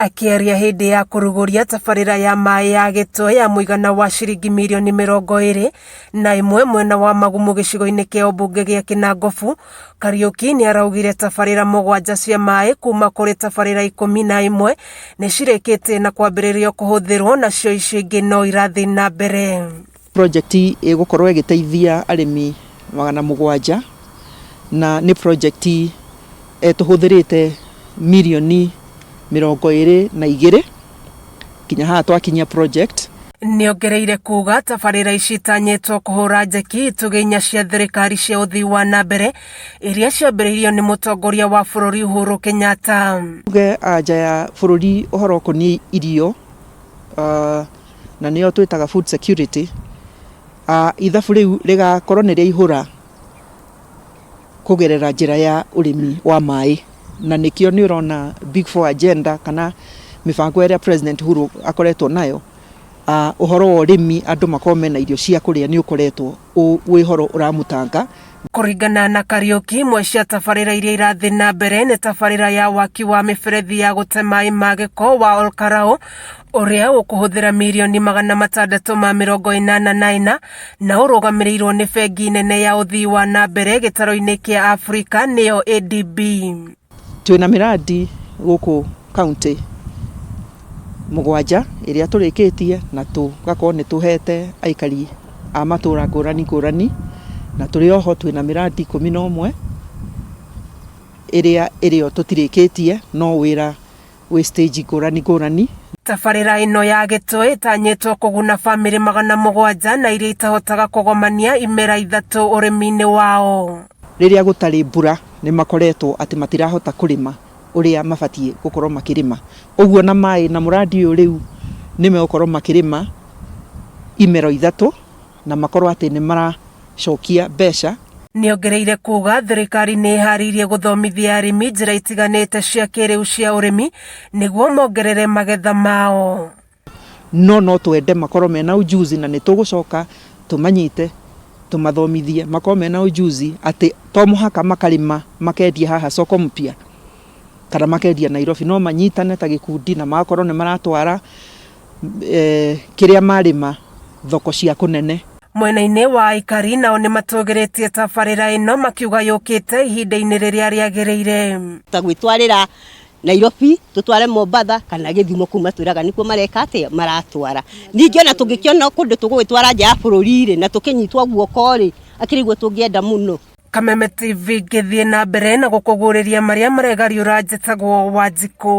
Akĩaria hĩndĩ ya kũrugũria tabarĩra ya maĩ ya gĩtwe ya muigana wa ciringi mirioni 20 na imwe mwena wa magumu gĩcigo-inĩ kĩa ũmbunge gĩa Kinangofu, Kariuki nĩ araugire tabarĩra 7 cia maĩ kuma kũrĩ tabarĩra 11 nĩ cirĩkĩte na kwambĩrĩrio kũhũthĩrwo, nacio icio ingĩ no irathiĩ na mbere. Project ĩgũkorwo ĩgĩteithia arimi 700 na nĩ project tũhũthĩrĩte mirioni 22 kinya haha twakinyia project. Nĩongereire kuga tabarĩra ici itanyitwo kũhũra njeki itugĩ-inya cia thirikari cia ũthii wa na mbere iria ciambĩrĩirio nĩ mũtongoria wa bũrũri Uhuru Kenyatta. Tuge anja ya bũrũri ũhoro ũkoniĩ irio na nĩyo twĩtaga food security, ithabu rĩu rĩgakorwo nĩ rĩaihũra kũgerera njĩra ya ũrĩmi wa maĩ, na nĩkĩo nĩ ũrona Big Four agenda kana mibango ĩrĩa President Uhuru akoretwo nayo, ũhoro wa ũrĩmi andũ makorwo mena irio cia kũrĩa nĩ ũkoretwo wĩ ũhoro ũramũtanga. Kuringana na Kariuki, imwe cia tabarĩra iria irathiĩ na mbere nĩ tabarĩra ya waki wa mĩberethi ya gũte maĩ ma gĩko wa Olkarao ũrĩa ũkũhũthĩra mirioni 684 na ũrũgamĩrĩirwo nĩ bengi nene ya ũthii wa na mbere gĩtaro-inĩ kĩa Afrika nĩyo ADB. Twĩna miradi gũkũ kaunti 7 ĩrĩa tũrĩkĩtie na tugakorwo nĩ tũhete aikari a matũra ngũrani, na tũrĩ oho twĩna miradi 11 ĩrĩa tũtirĩkĩtie no wĩra wĩ stage ngũrani. Tabarĩra ĩno ya gĩtwe itanyitwo kũguna famĩlĩ 700 na iria itahotaga kũgomania imera 3 ũrĩmi-inĩ wao. Rĩrĩa gũtarĩ mbura nĩ makoretwo atĩ matirahota kũrĩma ũrĩa mabatiĩ gũkorwo makĩrĩma. Ũguo na maĩ na mũradi ũyũ rĩu nĩ megũkorwo makĩrĩma imero 3 na makorwo atĩ nĩ maracokia mbeca. Nĩongereire kuga thirikari nĩ ĩharĩirie gũthomithia arimi njĩra itiganĩte cia kĩrĩu cia ũrĩmi nĩguo mongerere magetha mao. No twende makorwo mena ujuzi, na nĩ tũgũcoka tũmanyite tũmathomithie makorwo mena ujuzi atĩ to mũhaka makarĩma makendia haha soko mpya kana makendia Nairobi, no manyitane ta gĩkundi na magakorwo nĩ maratwara kĩrĩa marĩma thoko cia kũnene. Mwena-inĩ wa aikari nao nĩ matũgĩrĩtie tabarĩra ĩno makiuga yũkĩte ihinda-inĩ rĩrĩa rĩagĩrĩire. Ta gwĩtwarĩra Nairobi, tutware Mombasa kana Gĩthumo kuma twĩraga nĩkuo mareka atĩ maratwara. Ningĩ ona tũngĩkĩona kũndũ tũgũgĩtwara nja ya bũrũri-rĩ na tũkĩnyitwo guoko-rĩ, akĩrĩguo tũngĩenda mũno. Kameme TV gĩthiĩ na mbere na gũkũgũrĩria marĩa maregariũra njĩtagwo Wanjikũ.